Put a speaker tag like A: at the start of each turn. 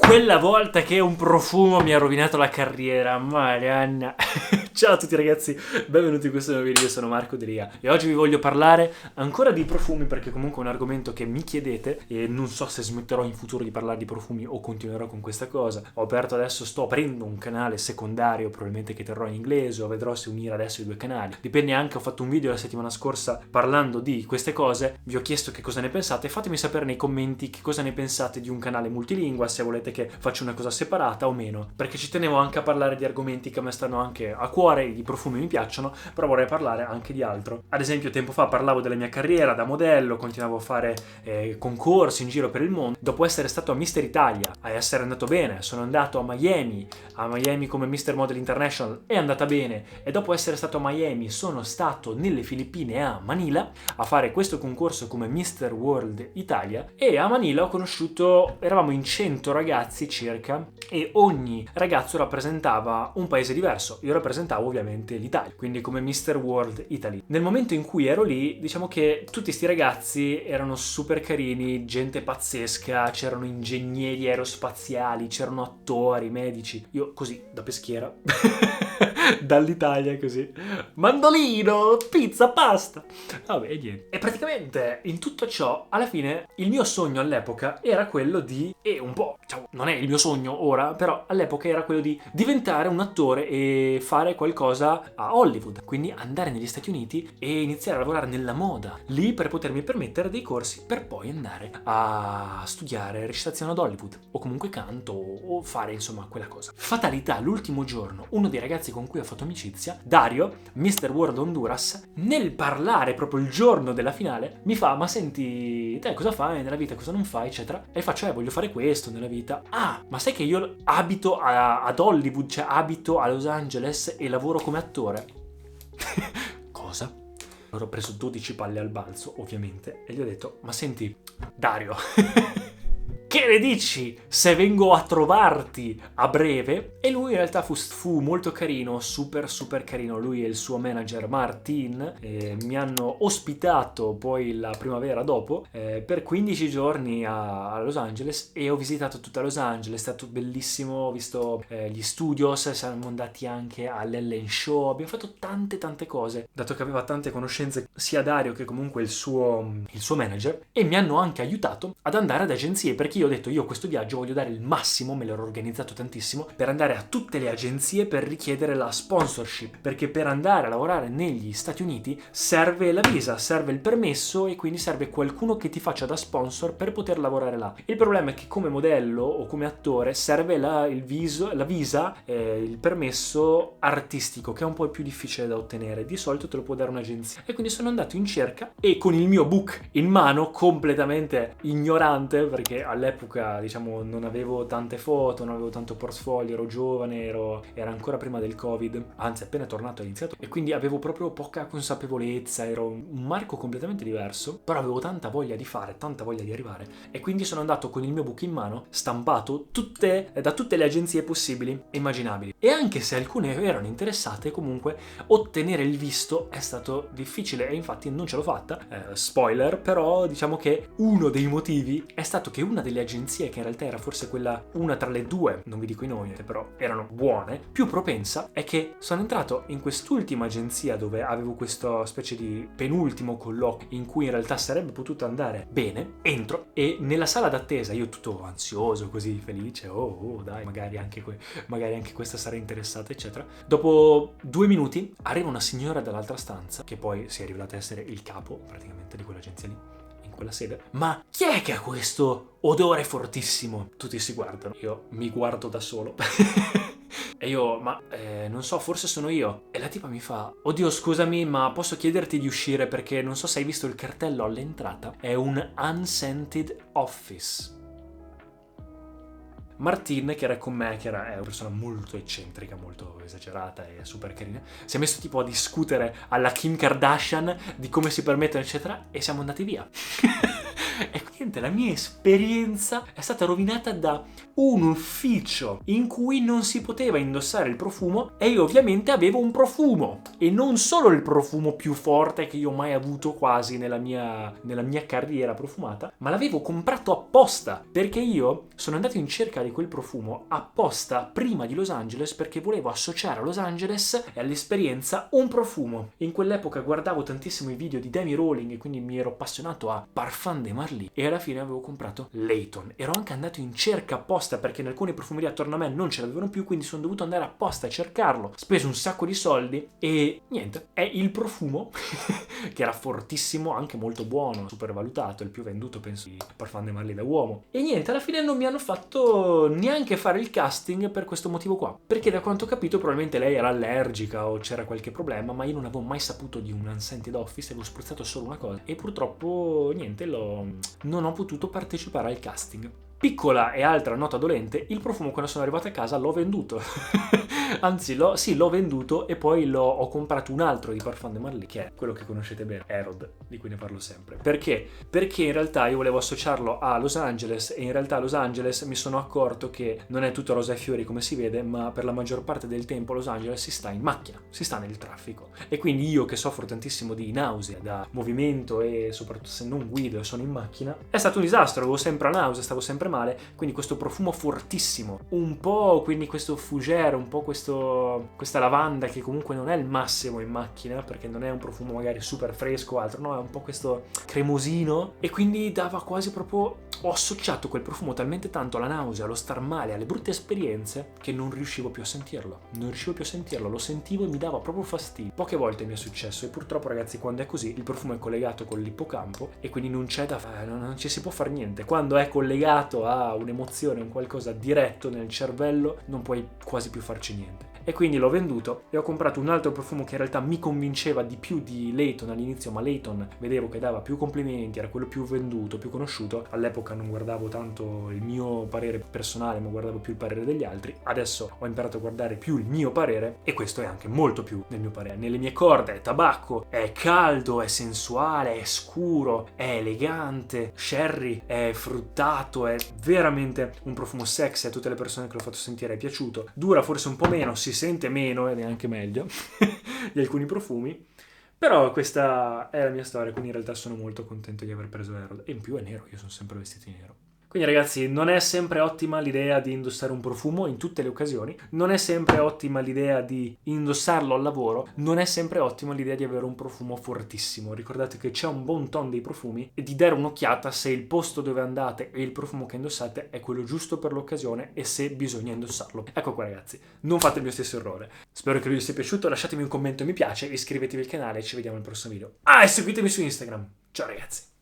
A: Quella volta che un profumo mi ha rovinato la carriera, Marianna. Ciao a tutti ragazzi, benvenuti in questo nuovo video, io sono Marco Delia e oggi vi voglio parlare ancora di profumi perché comunque è un argomento che mi chiedete e non so se smetterò in futuro di parlare di profumi o continuerò con questa cosa. Sto aprendo un canale secondario probabilmente che terrò in inglese o vedrò se unire adesso i due canali. Dipende anche, ho fatto un video la settimana scorsa parlando di queste cose, vi ho chiesto che cosa ne pensate, fatemi sapere nei commenti che cosa ne pensate di un canale multilingua, se volete che faccio una cosa separata o meno, perché ci tenevo anche a parlare di argomenti che a me stanno anche a cuore, i profumi mi piacciono, però vorrei parlare anche di altro. Ad esempio tempo fa parlavo della mia carriera da modello, continuavo a fare concorsi in giro per il mondo, dopo essere stato a Mister Italia, a essere andato bene, sono andato a Miami come Mister Model International, è andata bene, e dopo essere stato a Miami sono stato nelle Filippine a Manila a fare questo concorso come Mister World Italia, e a Manila ho conosciuto, eravamo in 100 ragazzi circa e ogni ragazzo rappresentava un paese diverso. Io rappresentavo ovviamente l'Italia, quindi come Mister World Italy. Nel momento in cui ero lì, diciamo che tutti sti ragazzi erano super carini, gente pazzesca, c'erano ingegneri aerospaziali, c'erano attori, medici. Io così, da peschiera, dall'Italia così, mandolino, pizza, pasta. Vabbè, niente. E praticamente in tutto ciò, alla fine, il mio sogno all'epoca era quello di, non è il mio sogno ora, però all'epoca era quello di diventare un attore e fare qualcosa a Hollywood, quindi andare negli Stati Uniti e iniziare a lavorare nella moda lì per potermi permettere dei corsi per poi andare a studiare recitazione ad Hollywood o comunque canto o fare insomma quella cosa. Fatalità, l'ultimo giorno uno dei ragazzi con cui ho fatto amicizia, Dario, Mr. World Honduras, nel parlare proprio il giorno della finale mi fa: ma senti, te cosa fai nella vita, cosa non fai eccetera, e faccio voglio fare questo nella vita. Ah, ma sai che io abito ad Hollywood, cioè abito a Los Angeles e lavoro come attore? Cosa? Allora ho preso 12 palle al balzo ovviamente e gli ho detto: ma senti Dario, che ne dici se vengo a trovarti a breve? E lui in realtà fu molto carino, super carino, lui e il suo manager Martin mi hanno ospitato poi la primavera dopo per 15 giorni a Los Angeles e ho visitato tutta Los Angeles, è stato bellissimo, ho visto gli studios, siamo andati anche all'Ellen Show, abbiamo fatto tante cose, dato che aveva tante conoscenze sia Dario che comunque il suo manager, e mi hanno anche aiutato ad andare ad agenzie, perché io ho detto: io questo viaggio voglio dare il massimo, me l'ero organizzato tantissimo per andare a tutte le agenzie per richiedere la sponsorship, perché per andare a lavorare negli Stati Uniti serve la visa, serve il permesso e quindi serve qualcuno che ti faccia da sponsor per poter lavorare là. Il problema è che come modello o come attore serve la visa, il permesso artistico, che è un po' più difficile da ottenere, di solito te lo può dare un'agenzia, e quindi sono andato in cerca e con il mio book in mano, completamente ignorante perché all'epoca diciamo non avevo tante foto, non avevo tanto portfolio, ero giovane, era ancora prima del Covid, anzi appena tornato ho iniziato, e quindi avevo proprio poca consapevolezza, ero un Marco completamente diverso, però avevo tanta voglia di fare, tanta voglia di arrivare, e quindi sono andato con il mio book in mano, stampato da tutte le agenzie possibili e immaginabili, e anche se alcune erano interessate, comunque ottenere il visto è stato difficile e infatti non ce l'ho fatta, spoiler, però diciamo che uno dei motivi è stato che una delle agenzie, che in realtà era forse una tra le due, non vi dico i nomi, però erano buone, più propensa, è che sono entrato in quest'ultima agenzia dove avevo questa specie di penultimo colloquio in cui in realtà sarebbe potuto andare bene, entro e nella sala d'attesa, io tutto ansioso, così felice, dai, magari anche questa sarà interessata eccetera. Dopo 2 minuti arriva una signora dall'altra stanza, che poi si è rivelata essere il capo praticamente di quell'agenzia lì, quella sede. Ma chi è che ha questo odore fortissimo? Tutti si guardano, io mi guardo da solo e io non so, forse sono io. E la tipa mi fa: oddio scusami, ma posso chiederti di uscire perché non so se hai visto il cartello all'entrata, è un unscented office. Martin, che era con me, è una persona molto eccentrica, molto esagerata e super carina, si è messo tipo a discutere alla Kim Kardashian di come si permettono eccetera e siamo andati via. E niente, la mia esperienza è stata rovinata da un ufficio in cui non si poteva indossare il profumo e io ovviamente avevo un profumo e non solo il profumo più forte che io ho mai avuto quasi nella mia carriera profumata, ma l'avevo comprato apposta perché io sono andato in cerca di quel profumo apposta prima di Los Angeles perché volevo associare a Los Angeles e all'esperienza un profumo. In quell'epoca guardavo tantissimo i video di Demi Rowling e quindi mi ero appassionato a Parfum de Marly e alla fine avevo comprato Layton. Ero anche andato in cerca apposta perché in alcune profumerie attorno a me non ce l'avevano più, quindi sono dovuto andare apposta a cercarlo. Speso un sacco di soldi e niente, è il profumo che era fortissimo, anche molto buono, super valutato, il più venduto penso di Parfum de Marly da uomo. E niente, alla fine non mi hanno fatto neanche fare il casting per questo motivo qua, perché da quanto ho capito probabilmente lei era allergica o c'era qualche problema, ma io non avevo mai saputo di un unscented office, avevo spruzzato solo una cosa e purtroppo niente, non ho potuto partecipare al casting. Piccola e altra nota dolente, il profumo quando sono arrivato a casa l'ho venduto. Anzi, l'ho venduto e poi ho comprato un altro di Parfum de Marly, che è quello che conoscete bene, Herod, di cui ne parlo sempre. Perché? Perché in realtà io volevo associarlo a Los Angeles e in realtà a Los Angeles mi sono accorto che non è tutto rosa e fiori come si vede, ma per la maggior parte del tempo a Los Angeles si sta in macchina, si sta nel traffico. E quindi io che soffro tantissimo di nausea da movimento e soprattutto se non guido e sono in macchina, è stato un disastro, avevo sempre la nausea, stavo sempre male, quindi questo profumo fortissimo, un po' quindi questo fougère, un po' questa lavanda che comunque non è il massimo in macchina perché non è un profumo magari super fresco o altro, no, è un po' questo cremosino e quindi dava quasi proprio, ho associato quel profumo talmente tanto alla nausea, allo star male, alle brutte esperienze che non riuscivo più a sentirlo, lo sentivo e mi dava proprio fastidio. Poche volte mi è successo e purtroppo ragazzi quando è così il profumo è collegato con l'ippocampo e quindi non c'è da fare, non ci si può fare niente. Quando è collegato a un'emozione, un qualcosa diretto nel cervello non puoi quasi più farci niente. E quindi l'ho venduto e ho comprato un altro profumo che in realtà mi convinceva di più di Layton all'inizio, ma Layton vedevo che dava più complimenti, era quello più venduto, più conosciuto. All'epoca non guardavo tanto il mio parere personale, ma guardavo più il parere degli altri. Adesso ho imparato a guardare più il mio parere e questo è anche molto più nel mio parere. Nelle mie corde è tabacco, è caldo, è sensuale, è scuro, è elegante, sherry, è fruttato, è veramente un profumo sexy. A tutte le persone che l'ho fatto sentire è piaciuto. Dura forse un po' meno, si sente meno ed è anche meglio di alcuni profumi, però questa è la mia storia, quindi in realtà sono molto contento di aver preso Herod e in più è nero, io sono sempre vestito in nero. Quindi ragazzi, non è sempre ottima l'idea di indossare un profumo in tutte le occasioni, non è sempre ottima l'idea di indossarlo al lavoro, non è sempre ottima l'idea di avere un profumo fortissimo. Ricordate che c'è un bon ton dei profumi e di dare un'occhiata se il posto dove andate e il profumo che indossate è quello giusto per l'occasione e se bisogna indossarlo. Ecco qua ragazzi, non fate il mio stesso errore. Spero che il video vi sia piaciuto, lasciatemi un commento mi piace, iscrivetevi al canale e ci vediamo al prossimo video. Ah, e seguitemi su Instagram. Ciao ragazzi!